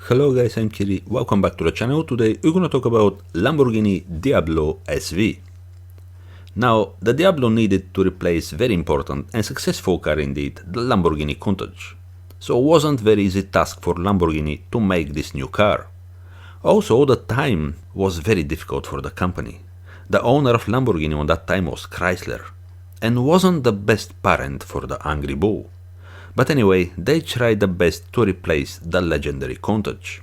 Hello guys, I'm Kiri, welcome back to the channel. Today we're gonna talk about Lamborghini Diablo SV. Now, the Diablo needed to replace very important and successful car indeed, the Lamborghini Countach. So it wasn't very easy task for Lamborghini to make this new car. Also, the time was very difficult for the company. The owner of Lamborghini on that time was Chrysler, and wasn't the best parent for the Angry Bull. But anyway, they tried the best to replace the legendary Countach.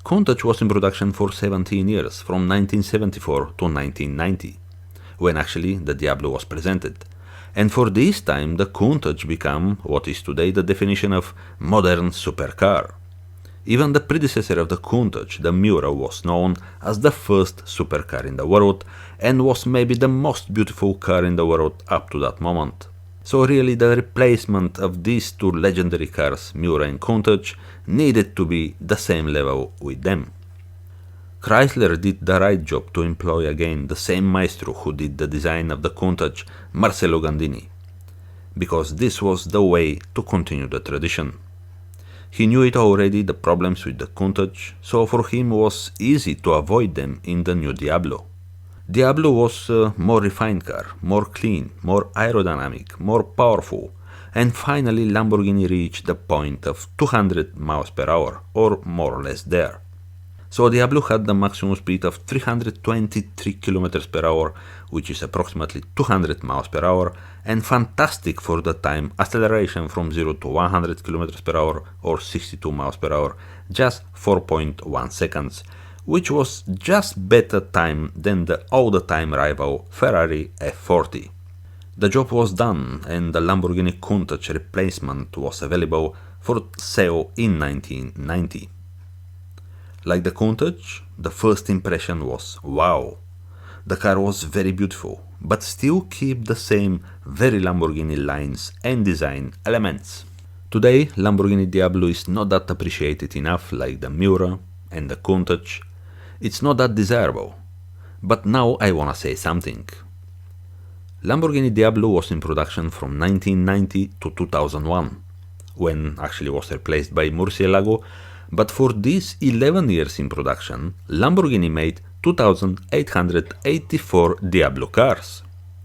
Countach was in production for 17 years, from 1974 to 1990, when actually the Diablo was presented. And for this time, the Countach became what is today the definition of modern supercar. Even the predecessor of the Countach, the Miura, was known as the first supercar in the world, and was maybe the most beautiful car in the world up to that moment. So really the replacement of these two legendary cars, Miura and Countach, needed to be the same level with them. Chrysler did the right job to employ again the same maestro who did the design of the Countach, Marcello Gandini, because this was the way to continue the tradition. He knew it already, the problems with the Countach, so for him it was easy to avoid them in the new Diablo. Diablo was a more refined car, more clean, more aerodynamic, more powerful, and finally Lamborghini reached the point of 200 miles per hour, or more or less there. So Diablo had the maximum speed of 323 km per hour, which is approximately 200 miles per hour, and fantastic for the time acceleration from 0 to 100 km per hour, or 62 miles per hour, just 4.1 seconds. Which was just better time than the all-the-time rival Ferrari F40. The job was done and the Lamborghini Countach replacement was available for sale in 1990. Like the Countach, the first impression was wow. The car was very beautiful, but still keep the same very Lamborghini lines and design elements. Today, Lamborghini Diablo is not that appreciated enough like the Miura and the Countach. It's not that desirable, but now I wanna say something. Lamborghini Diablo was in production from 1990 to 2001, when actually was replaced by Murcielago, but for these 11 years in production, Lamborghini made 2,884 Diablo cars,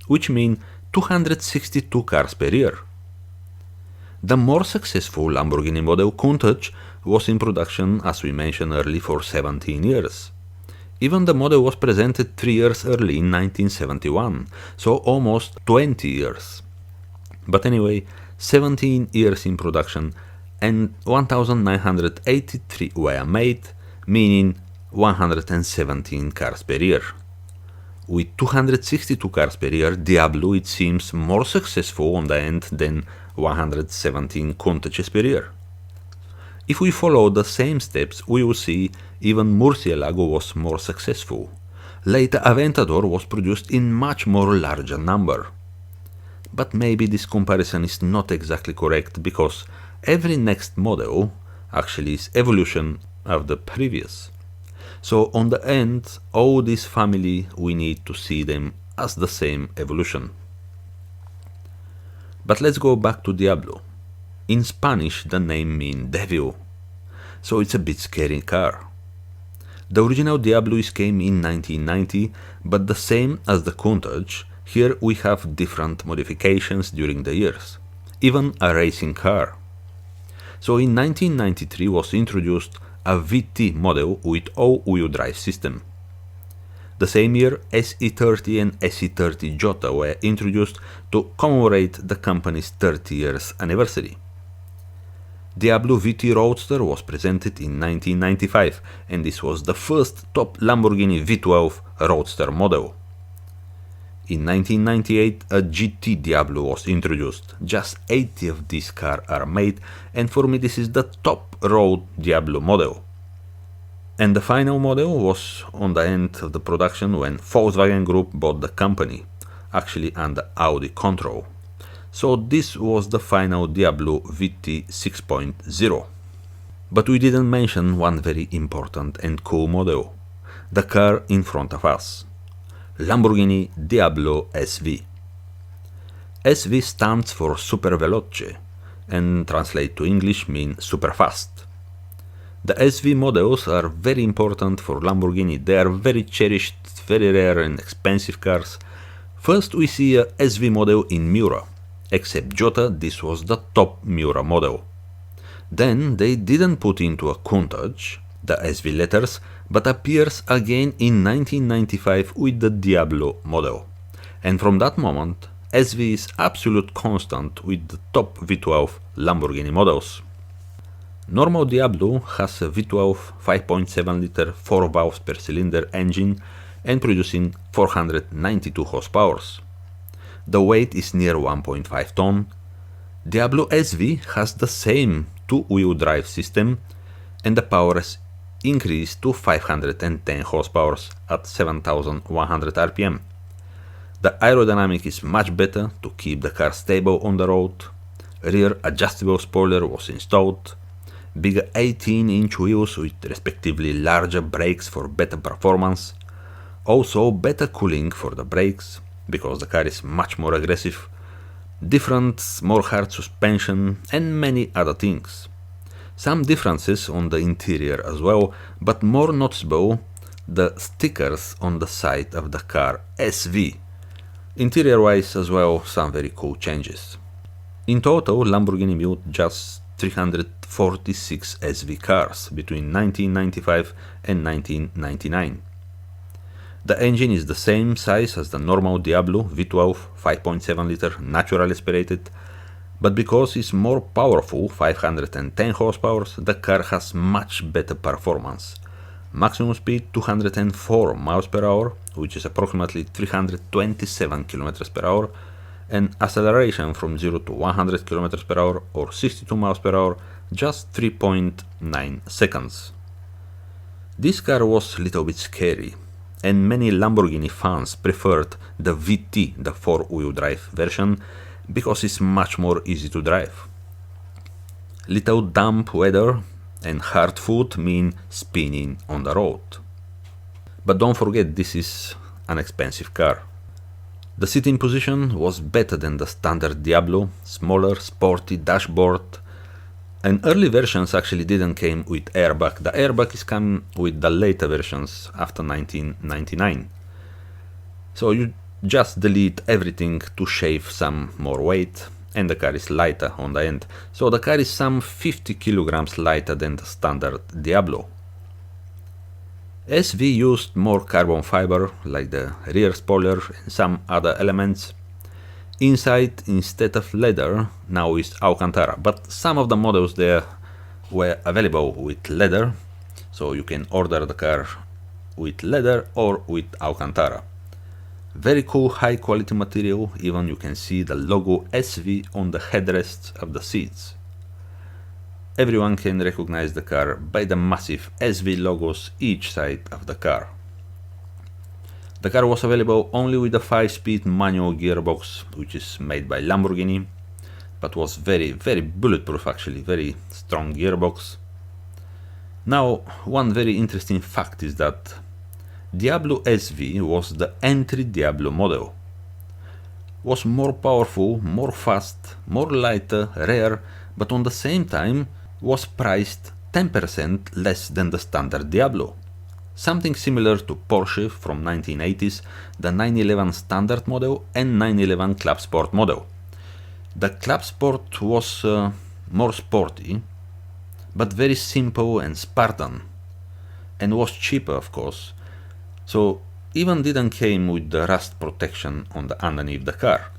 which mean 262 cars per year. The more successful Lamborghini model Countach was in production, as we mentioned earlier, for 17 years. Even the model was presented 3 years early in 1971, so almost 20 years. But anyway, 17 years in production and 1,983 were made, meaning 117 cars per year. With 262 cars per year, Diablo it seems more successful on the end than 117 Countaches per year. If we follow the same steps, we will see even Murcielago was more successful. Later Aventador was produced in much more larger number. But maybe this comparison is not exactly correct, because every next model actually is evolution of the previous. So on the end, all this family we need to see them as the same evolution. But let's go back to Diablo. In Spanish the name means devil, so it's a bit scary car. The original Diablo came in 1990, but the same as the Countach, here we have different modifications during the years, even a racing car. So in 1993 was introduced a VT model with all-wheel drive system. The same year, SE30 and SE30 Jota were introduced to commemorate the company's 30 years anniversary. Diablo VT Roadster was presented in 1995, and this was the first top Lamborghini V12 Roadster model. In 1998, a GT Diablo was introduced. Just 80 of these cars are made, and for me this is the top road Diablo model. And the final model was on the end of the production when Volkswagen Group bought the company, actually under Audi control. So this was the final Diablo VT 6.0. But we didn't mention one very important and cool model, the car in front of us, Lamborghini Diablo SV. SV stands for Super Veloce and translate to English means super fast. The SV models are very important for Lamborghini. They are very cherished, very rare and expensive cars. First we see a SV model in Miura. Except Jota, this was the top Miura model. Then they didn't put into a Countach the SV letters, but appears again in 1995 with the Diablo model. And from that moment, SV is absolute constant with the top V12 Lamborghini models. Normal Diablo has a V12 5.7 liter 4 valves per cylinder engine and producing 492 horsepower. The weight is near 1.5 ton. Diablo SV has the same two-wheel drive system and the power is increased to 510 horsepower at 7100 rpm. The aerodynamic is much better to keep the car stable on the road. Rear adjustable spoiler was installed. Bigger 18-inch wheels with respectively larger brakes for better performance. Also better cooling for the brakes, because the car is much more aggressive. Different, more hard suspension and many other things. Some differences on the interior as well, but more noticeable the stickers on the side of the car SV. Interior wise as well, some very cool changes. In total, Lamborghini built just 346 SV cars between 1995 and 1999. The engine is the same size as the normal Diablo V12 5.7 liter naturally aspirated, but because it's more powerful, 510 horsepower, the car has much better performance. Maximum speed 204 miles per hour, which is approximately 327 kilometers per hour, and acceleration from 0 to 100 kilometers per hour or 62 miles per hour, just 3.9 seconds. This car was a little bit scary, and many Lamborghini fans preferred the VT, the 4-wheel drive version, because it's much more easy to drive. Little damp weather and hard foot mean spinning on the road. But don't forget, this is an expensive car. The sitting position was better than the standard Diablo, smaller, sporty dashboard, and early versions actually didn't come with airbag. The airbag is come with the later versions after 1999. So you just delete everything to shave some more weight, and the car is lighter on the end. So the car is some 50 kilograms lighter than the standard Diablo. SV used more carbon fiber, like the rear spoiler and some other elements. Inside, instead of leather, now is Alcantara, but some of the models there were available with leather, so you can order the car with leather or with Alcantara. Very cool, high quality material, even you can see the logo SV on the headrests of the seats. Everyone can recognize the car by the massive SV logos each side of the car. The car was available only with a 5-speed manual gearbox, which is made by Lamborghini, but was very bulletproof actually, very strong gearbox. Now, one very interesting fact is that Diablo SV was the entry Diablo model. Was more powerful, more fast, more lighter, rare, but on the same time was priced 10% less than the standard Diablo. Something similar to Porsche from 1980s, the 911 standard model and 911 Club Sport model. The Club Sport was more sporty, but very simple and Spartan, and was cheaper of course, so even didn't came with the rust protection on the underneath the car.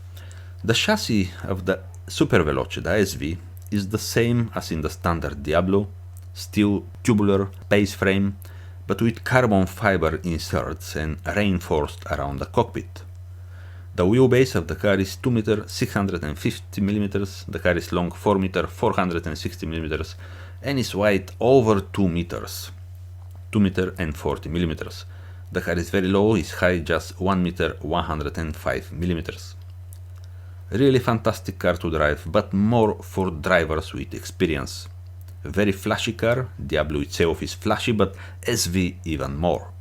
The chassis of the Super Veloce, the SV, is the same as in the standard Diablo, steel tubular base frame, but with carbon fiber inserts and reinforced around the cockpit. The wheelbase of the car is 2 meter 650 mm, the car is long 4 meter 460 mm, and is wide over 2 meters, 2 meter and 40 mm. The car is very low, is high just 1 meter 105 mm. Really fantastic car to drive, but more for drivers with experience. Very flashy car, Diablo itself is flashy, but SV even more.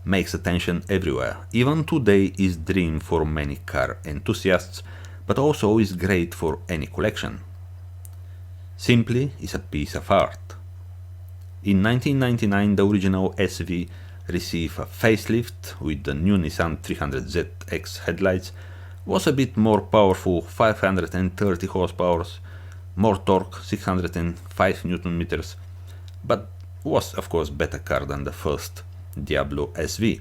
Makes attention everywhere. Even today is dream for many car enthusiasts, but also is great for any collection. Simply is a piece of art. In 1999 the original SV received a facelift with the new Nissan 300ZX headlights, was a bit more powerful, 530 horsepower, more torque, 605 Newton meters, but was of course better car than the first Diablo SV.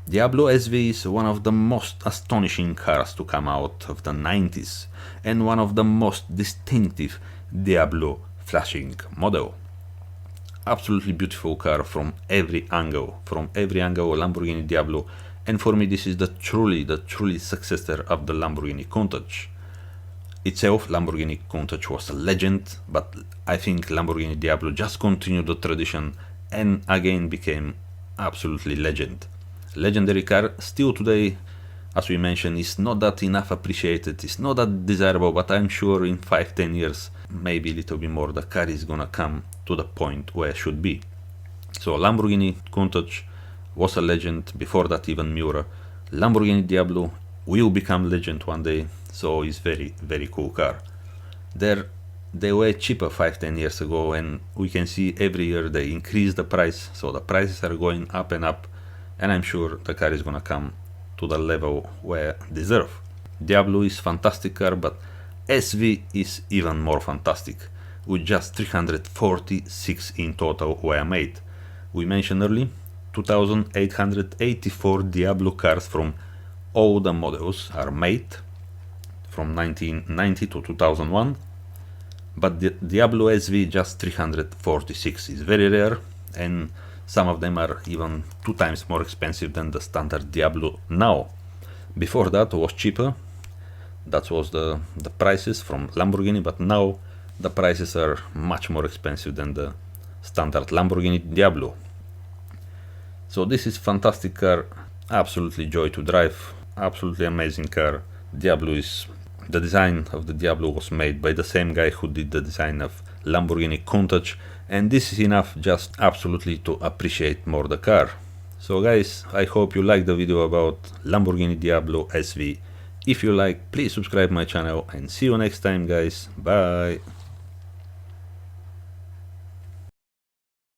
Diablo SV is one of the most astonishing cars to come out of the 90s and one of the most distinctive Diablo flashing model. Absolutely beautiful car from every angle Lamborghini Diablo, and for me this is the truly successor of the Lamborghini Countach. Itself, Lamborghini Countach was a legend, but I think Lamborghini Diablo just continued the tradition and again became absolutely legendary car. Still today, as we mentioned, is not that enough appreciated, it's not that desirable, but I'm sure in 5-10 years, maybe a little bit more, the car is gonna come to the point where it should be. So Lamborghini Countach was a legend, before that even Miura. Lamborghini Diablo will become legend one day, so it's very cool car. They were cheaper 5-10 years ago, and we can see every year they increase the price, so the prices are going up and up, and I'm sure the car is gonna come to the level where deserve. Diablo is fantastic car, but SV is even more fantastic, with just 346 in total were made. We mentioned earlier 2,884 Diablo cars from all the models are made from 1990 to 2001, but the Diablo SV just 346 is very rare, and some of them are even 2 times more expensive than the standard Diablo now. Before that was cheaper, that was the prices from Lamborghini, but now the prices are much more expensive than the standard Lamborghini Diablo. So this is fantastic car, absolutely joy to drive, absolutely amazing car. The design of the Diablo was made by the same guy who did the design of Lamborghini Countach, and this is enough just absolutely to appreciate more the car. So guys, I hope you liked the video about Lamborghini Diablo SV. If you like, please subscribe my channel, and see you next time guys, bye!